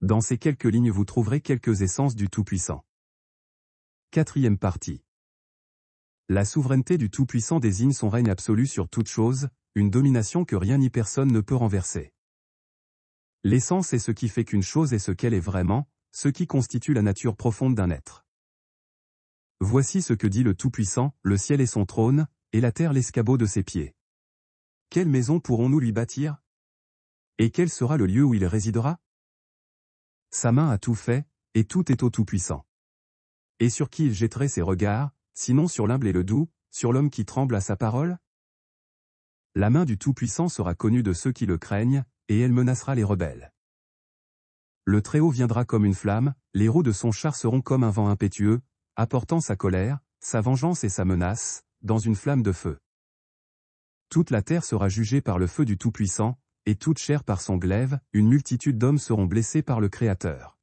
Dans ces quelques lignes vous trouverez quelques essences du Tout-Puissant. Quatrième partie. La souveraineté du Tout-Puissant désigne son règne absolu sur toute chose, une domination que rien ni personne ne peut renverser. L'essence est ce qui fait qu'une chose est ce qu'elle est vraiment, ce qui constitue la nature profonde d'un être. Voici ce que dit le Tout-Puissant, le ciel est son trône, et la terre l'escabeau de ses pieds. Quelle maison pourrons-nous lui bâtir? Et quel sera le lieu où il résidera? Sa main a tout fait, et tout est au Tout-Puissant. Et sur qui il jetterait ses regards, sinon sur l'humble et le doux, sur l'homme qui tremble à sa parole? La main du Tout-Puissant sera connue de ceux qui le craignent, et elle menacera les rebelles. Le Très-Haut viendra comme une flamme, les roues de son char seront comme un vent impétueux, apportant sa colère, sa vengeance et sa menace, dans une flamme de feu. Toute la terre sera jugée par le feu du Tout-Puissant, et toute chair par son glaive, une multitude d'hommes seront blessés par le Créateur.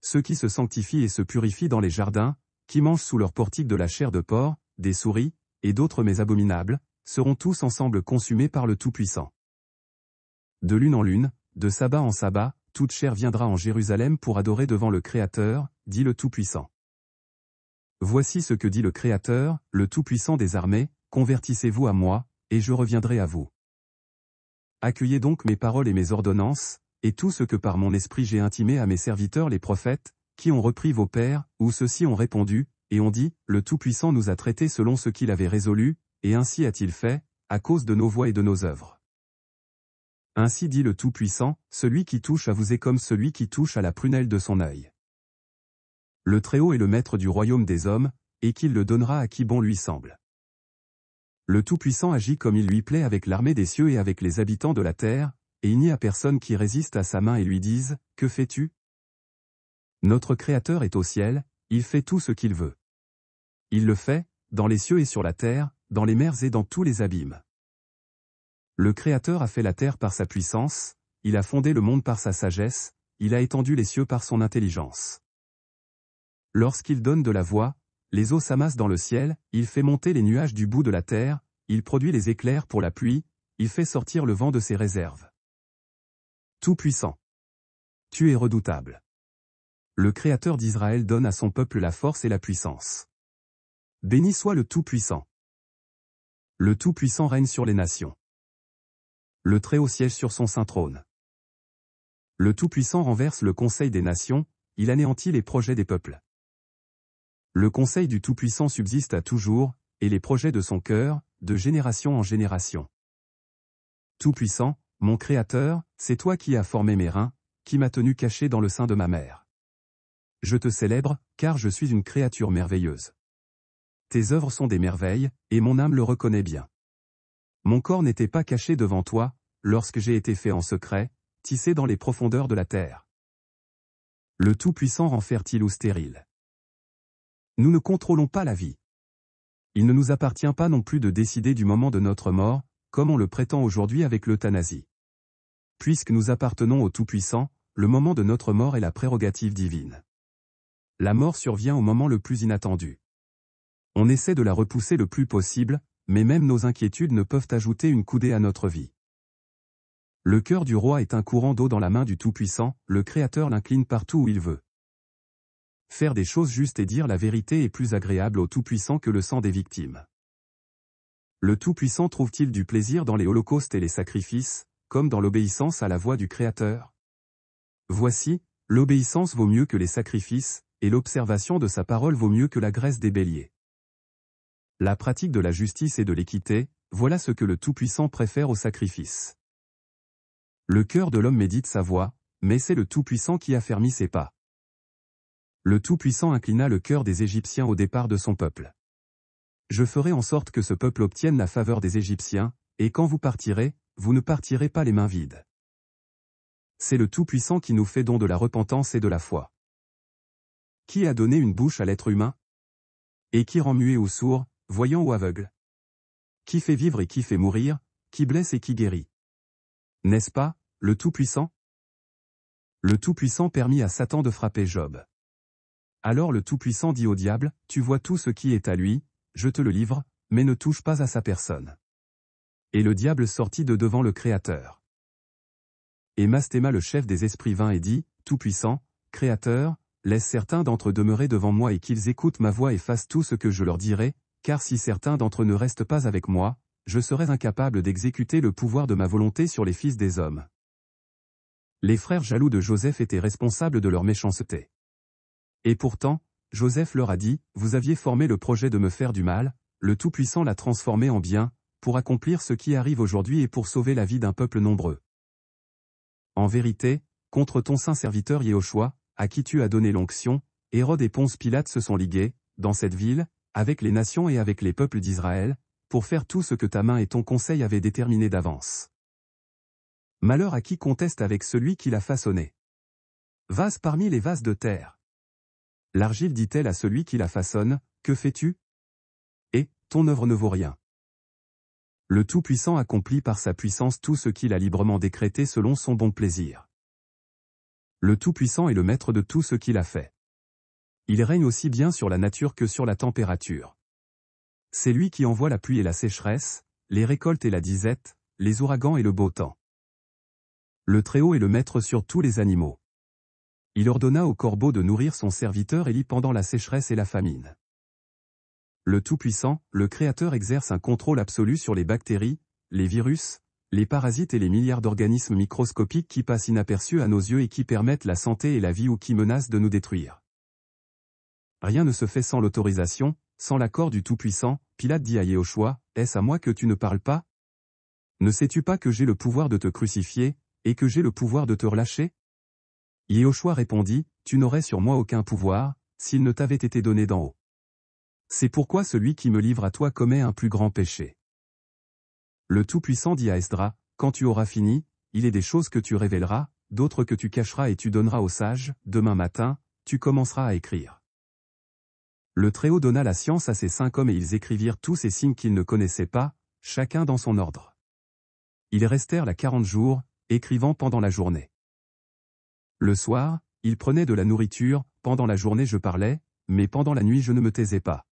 Ceux qui se sanctifient et se purifient dans les jardins, qui mangent sous leur portique de la chair de porc, des souris, et d'autres mets abominables, seront tous ensemble consumés par le Tout-Puissant. De lune en lune, de sabbat en sabbat, toute chair viendra en Jérusalem pour adorer devant le Créateur, dit le Tout-Puissant. Voici ce que dit le Créateur, le Tout-Puissant des armées, convertissez-vous à moi, et je reviendrai à vous. Accueillez donc mes paroles et mes ordonnances, et tout ce que par mon esprit j'ai intimé à mes serviteurs les prophètes, qui ont repris vos pères, ou ceux-ci ont répondu, et ont dit, le Tout-Puissant nous a traités selon ce qu'il avait résolu, et ainsi a-t-il fait, à cause de nos voies et de nos œuvres. Ainsi dit le Tout-Puissant, celui qui touche à vous est comme celui qui touche à la prunelle de son œil. Le Très-Haut est le maître du royaume des hommes, et qu'il le donnera à qui bon lui semble. Le Tout-Puissant agit comme il lui plaît avec l'armée des cieux et avec les habitants de la terre, et il n'y a personne qui résiste à sa main et lui dise, « Que fais-tu » Notre Créateur est au ciel, il fait tout ce qu'il veut. Il le fait, dans les cieux et sur la terre, dans les mers et dans tous les abîmes. Le Créateur a fait la terre par sa puissance, il a fondé le monde par sa sagesse, il a étendu les cieux par son intelligence. Lorsqu'il donne de la voix, les eaux s'amassent dans le ciel, il fait monter les nuages du bout de la terre, il produit les éclairs pour la pluie, il fait sortir le vent de ses réserves. Tout-Puissant. Tu es redoutable. Le Créateur d'Israël donne à son peuple la force et la puissance. Béni soit le Tout-Puissant. Le Tout-Puissant règne sur les nations. Le Très-Haut siège sur son saint trône. Le Tout-Puissant renverse le conseil des nations, il anéantit les projets des peuples. Le conseil du Tout-Puissant subsiste à toujours, et les projets de son cœur, de génération en génération. Tout-Puissant, mon Créateur, c'est toi qui as formé mes reins, qui m'as tenu caché dans le sein de ma mère. Je te célèbre, car je suis une créature merveilleuse. Tes œuvres sont des merveilles, et mon âme le reconnaît bien. Mon corps n'était pas caché devant toi, lorsque j'ai été fait en secret, tissé dans les profondeurs de la terre. Le Tout-Puissant rend fertile ou stérile. Nous ne contrôlons pas la vie. Il ne nous appartient pas non plus de décider du moment de notre mort, comme on le prétend aujourd'hui avec l'euthanasie. Puisque nous appartenons au Tout-Puissant, le moment de notre mort est la prérogative divine. La mort survient au moment le plus inattendu. On essaie de la repousser le plus possible, mais même nos inquiétudes ne peuvent ajouter une coudée à notre vie. Le cœur du roi est un courant d'eau dans la main du Tout-Puissant, le Créateur l'incline partout où il veut. Faire des choses justes et dire la vérité est plus agréable au Tout-Puissant que le sang des victimes. Le Tout-Puissant trouve-t-il du plaisir dans les holocaustes et les sacrifices, comme dans l'obéissance à la voix du Créateur? Voici, l'obéissance vaut mieux que les sacrifices, et l'observation de sa parole vaut mieux que la graisse des béliers. La pratique de la justice et de l'équité, voilà ce que le Tout-Puissant préfère au sacrifice. Le cœur de l'homme médite sa voie, mais c'est le Tout-Puissant qui affermit ses pas. Le Tout-Puissant inclina le cœur des Égyptiens au départ de son peuple. Je ferai en sorte que ce peuple obtienne la faveur des Égyptiens, et quand vous partirez, vous ne partirez pas les mains vides. C'est le Tout-Puissant qui nous fait don de la repentance et de la foi. Qui a donné une bouche à l'être humain? Et qui rend muet ou sourd, voyant ou aveugle? Qui fait vivre et qui fait mourir, qui blesse et qui guérit? N'est-ce pas, le Tout-Puissant? Le Tout-Puissant permit à Satan de frapper Job. Alors le Tout-Puissant dit au diable, tu vois tout ce qui est à lui, je te le livre, mais ne touche pas à sa personne. Et le diable sortit de devant le Créateur. et Mastema le chef des esprits vint et dit, Tout-Puissant, Créateur, laisse certains d'entre eux demeurer devant moi et qu'ils écoutent ma voix et fassent tout ce que je leur dirai, car si certains d'entre eux ne restent pas avec moi, je serai incapable d'exécuter le pouvoir de ma volonté sur les fils des hommes. Les frères jaloux de Joseph étaient responsables de leur méchanceté. Et pourtant, Joseph leur a dit, vous aviez formé le projet de me faire du mal, le Tout-Puissant l'a transformé en bien, pour accomplir ce qui arrive aujourd'hui et pour sauver la vie d'un peuple nombreux. En vérité, contre ton saint serviteur Yehoshua, à qui tu as donné l'onction, Hérode et Ponce Pilate se sont ligués, dans cette ville, avec les nations et avec les peuples d'Israël, pour faire tout ce que ta main et ton conseil avaient déterminé d'avance. Malheur à qui conteste avec celui qui l'a façonné. Vase parmi les vases de terre. L'argile dit-elle à celui qui la façonne, que fais-tu? Et, ton œuvre ne vaut rien. Le Tout-Puissant accomplit par sa puissance tout ce qu'il a librement décrété selon son bon plaisir. Le Tout-Puissant est le maître de tout ce qu'il a fait. Il règne aussi bien sur la nature que sur la température. C'est lui qui envoie la pluie et la sécheresse, les récoltes et la disette, les ouragans et le beau temps. Le Très-Haut est le maître sur tous les animaux. Il ordonna au corbeau de nourrir son serviteur Élie pendant la sécheresse et la famine. Le Tout-Puissant, le Créateur exerce un contrôle absolu sur les bactéries, les virus, les parasites et les milliards d'organismes microscopiques qui passent inaperçus à nos yeux et qui permettent la santé et la vie ou qui menacent de nous détruire. Rien ne se fait sans l'autorisation, sans l'accord du Tout-Puissant. Pilate dit à Yehoshua, est-ce à moi que tu ne parles pas? Ne sais-tu pas que j'ai le pouvoir de te crucifier, et que j'ai le pouvoir de te relâcher? Yehoshua répondit, tu n'aurais sur moi aucun pouvoir, s'il ne t'avait été donné d'en haut. C'est pourquoi celui qui me livre à toi commet un plus grand péché. Le Tout-Puissant dit à Esdras, quand tu auras fini, il est des choses que tu révéleras, d'autres que tu cacheras et tu donneras aux sages, demain matin, tu commenceras à écrire. Le Très-Haut donna la science à ces 5 hommes et ils écrivirent tous ces signes qu'ils ne connaissaient pas, chacun dans son ordre. Ils restèrent là 40 jours, écrivant pendant la journée. Le soir, ils prenaient de la nourriture, pendant la journée je parlais, mais pendant la nuit je ne me taisais pas.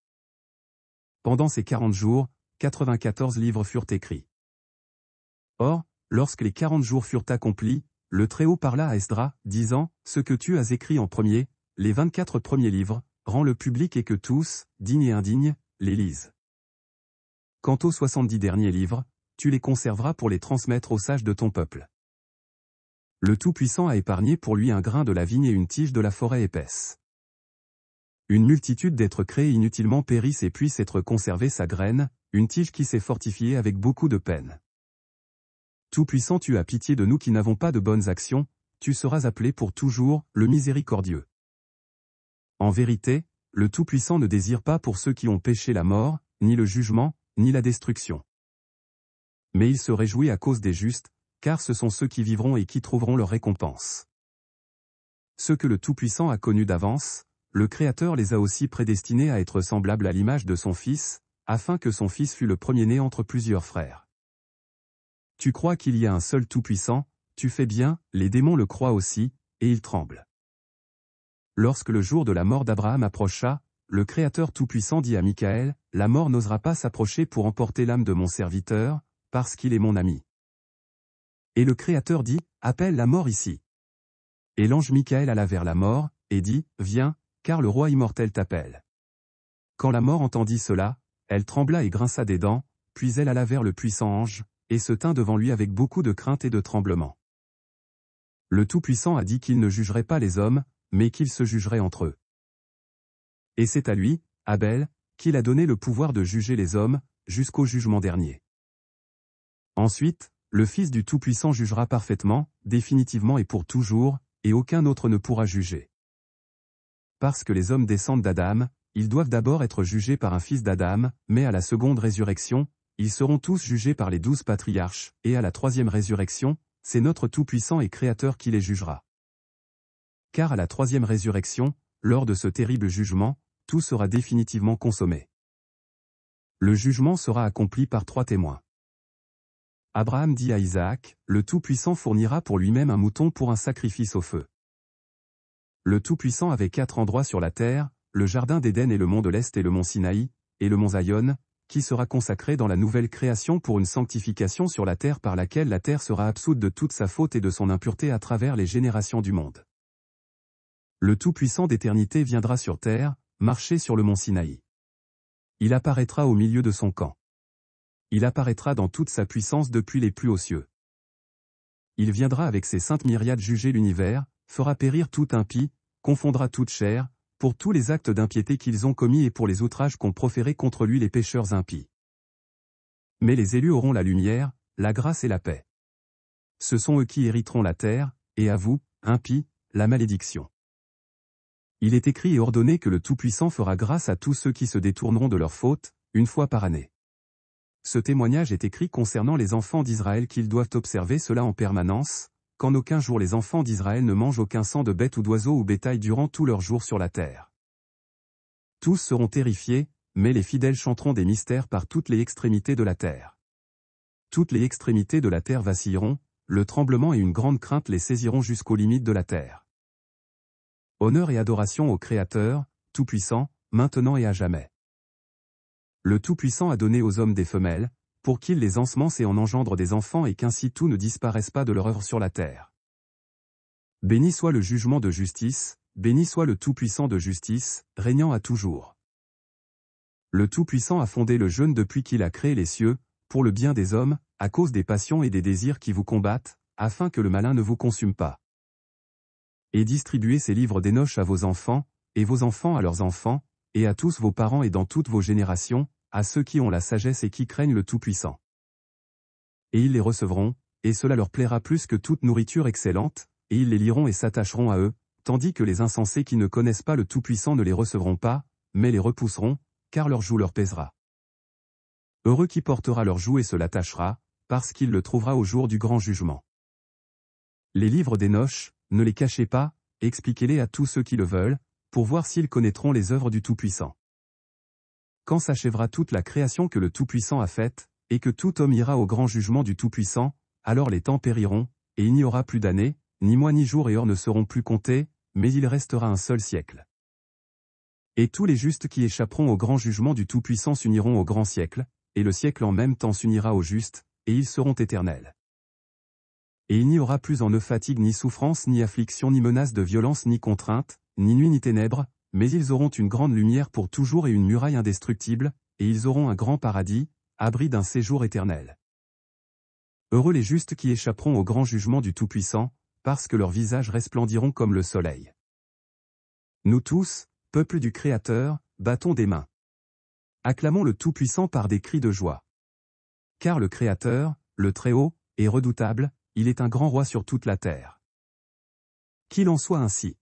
Pendant ces 40 jours, 94 livres furent écrits. Or, lorsque les 40 jours furent accomplis, le Très-Haut parla à Esdras, disant, ce que tu as écrit en premier, les 24 premiers livres, rends-le public et que tous, dignes et indignes, les lisent. Quant aux 70 derniers livres, tu les conserveras pour les transmettre aux sages de ton peuple. Le Tout-Puissant a épargné pour lui un grain de la vigne et une tige de la forêt épaisse. Une multitude d'êtres créés inutilement périssent et puissent être conservés sa graine, une tige qui s'est fortifiée avec beaucoup de peine. Tout-Puissant, tu as pitié de nous qui n'avons pas de bonnes actions, tu seras appelé pour toujours, le miséricordieux. En vérité, le Tout-Puissant ne désire pas pour ceux qui ont péché la mort, ni le jugement, ni la destruction. Mais il se réjouit à cause des justes, car ce sont ceux qui vivront et qui trouveront leur récompense. Ceux que le Tout-Puissant a connus d'avance, le Créateur les a aussi prédestinés à être semblables à l'image de son Fils, afin que son Fils fût le premier-né entre plusieurs frères. Tu crois qu'il y a un seul Tout-Puissant, tu fais bien, les démons le croient aussi, et ils tremblent. Lorsque le jour de la mort d'Abraham approcha, le Créateur Tout-Puissant dit à Michaël, la mort n'osera pas s'approcher pour emporter l'âme de mon serviteur, parce qu'il est mon ami. Et le Créateur dit, appelle la mort ici. Et l'ange Michaël alla vers la mort, et dit, viens, car le roi immortel t'appelle. Quand la mort entendit cela, elle trembla et grinça des dents, puis elle alla vers le puissant ange, et se tint devant lui avec beaucoup de crainte et de tremblement. Le Tout-Puissant a dit qu'il ne jugerait pas les hommes, mais qu'il se jugerait entre eux. Et c'est à lui, Abel, qu'il a donné le pouvoir de juger les hommes, jusqu'au jugement dernier. Ensuite, le Fils du Tout-Puissant jugera parfaitement, définitivement et pour toujours, et aucun autre ne pourra juger. Parce que les hommes descendent d'Adam, ils doivent d'abord être jugés par un fils d'Adam, mais à la seconde résurrection, ils seront tous jugés par les 12 patriarches, et à la troisième résurrection, c'est notre Tout-Puissant et Créateur qui les jugera. Car à la troisième résurrection, lors de ce terrible jugement, tout sera définitivement consommé. Le jugement sera accompli par 3 témoins. Abraham dit à Isaac, le Tout-Puissant fournira pour lui-même un mouton pour un sacrifice au feu. Le Tout-Puissant avait 4 endroits sur la terre, le jardin d'Éden et le mont de l'Est et le mont Sinaï, et le mont Zaïon, qui sera consacré dans la nouvelle création pour une sanctification sur la terre par laquelle la terre sera absoute de toute sa faute et de son impureté à travers les générations du monde. Le Tout-Puissant d'éternité viendra sur terre, marcher sur le mont Sinaï. Il apparaîtra au milieu de son camp. Il apparaîtra dans toute sa puissance depuis les plus hauts cieux. Il viendra avec ses saintes myriades juger l'univers, fera périr tout impie, confondra toute chair, pour tous les actes d'impiété qu'ils ont commis et pour les outrages qu'ont proférés contre lui les pécheurs impies. Mais les élus auront la lumière, la grâce et la paix. Ce sont eux qui hériteront la terre, et à vous, impies, la malédiction. Il est écrit et ordonné que le Tout-Puissant fera grâce à tous ceux qui se détourneront de leurs fautes, une fois par année. Ce témoignage est écrit concernant les enfants d'Israël qu'ils doivent observer cela en permanence, qu'en aucun jour les enfants d'Israël ne mangent aucun sang de bête ou d'oiseau ou bétail durant tous leurs jours sur la terre. Tous seront terrifiés, mais les fidèles chanteront des mystères par toutes les extrémités de la terre. Toutes les extrémités de la terre vacilleront, le tremblement et une grande crainte les saisiront jusqu'aux limites de la terre. Honneur et adoration au Créateur, Tout-Puissant, maintenant et à jamais. Le Tout-Puissant a donné aux hommes des femelles, pour qu'ils les ensemencent et en engendrent des enfants et qu'ainsi tout ne disparaisse pas de leur œuvre sur la terre. Béni soit le jugement de justice, béni soit le Tout-Puissant de justice, régnant à toujours. Le Tout-Puissant a fondé le jeûne depuis qu'il a créé les cieux, pour le bien des hommes, à cause des passions et des désirs qui vous combattent, afin que le malin ne vous consume pas. Et distribuez ces livres d'Enoch à vos enfants, et vos enfants à leurs enfants, et à tous vos parents et dans toutes vos générations, à ceux qui ont la sagesse et qui craignent le Tout-Puissant. Et ils les recevront, et cela leur plaira plus que toute nourriture excellente, et ils les liront et s'attacheront à eux, tandis que les insensés qui ne connaissent pas le Tout-Puissant ne les recevront pas, mais les repousseront, car leur joug leur pèsera. Heureux qui portera leur joug et se l'attachera, parce qu'il le trouvera au jour du grand jugement. Les livres d'Enoch, ne les cachez pas, expliquez-les à tous ceux qui le veulent, pour voir s'ils connaîtront les œuvres du Tout-Puissant. Quand s'achèvera toute la création que le Tout-Puissant a faite, et que tout homme ira au grand jugement du Tout-Puissant, alors les temps périront, et il n'y aura plus d'années, ni mois ni jours et heures ne seront plus comptés, mais il restera un seul siècle. Et tous les justes qui échapperont au grand jugement du Tout-Puissant s'uniront au grand siècle, et le siècle en même temps s'unira aux justes, et ils seront éternels. Et il n'y aura plus en eux fatigue ni souffrance ni affliction ni menace de violence ni contrainte, ni nuit ni ténèbres, mais ils auront une grande lumière pour toujours et une muraille indestructible, et ils auront un grand paradis, abri d'un séjour éternel. Heureux les justes qui échapperont au grand jugement du Tout-Puissant, parce que leurs visages resplendiront comme le soleil. Nous tous, peuple du Créateur, battons des mains. Acclamons le Tout-Puissant par des cris de joie. Car le Créateur, le Très-Haut, est redoutable, il est un grand roi sur toute la terre. Qu'il en soit ainsi.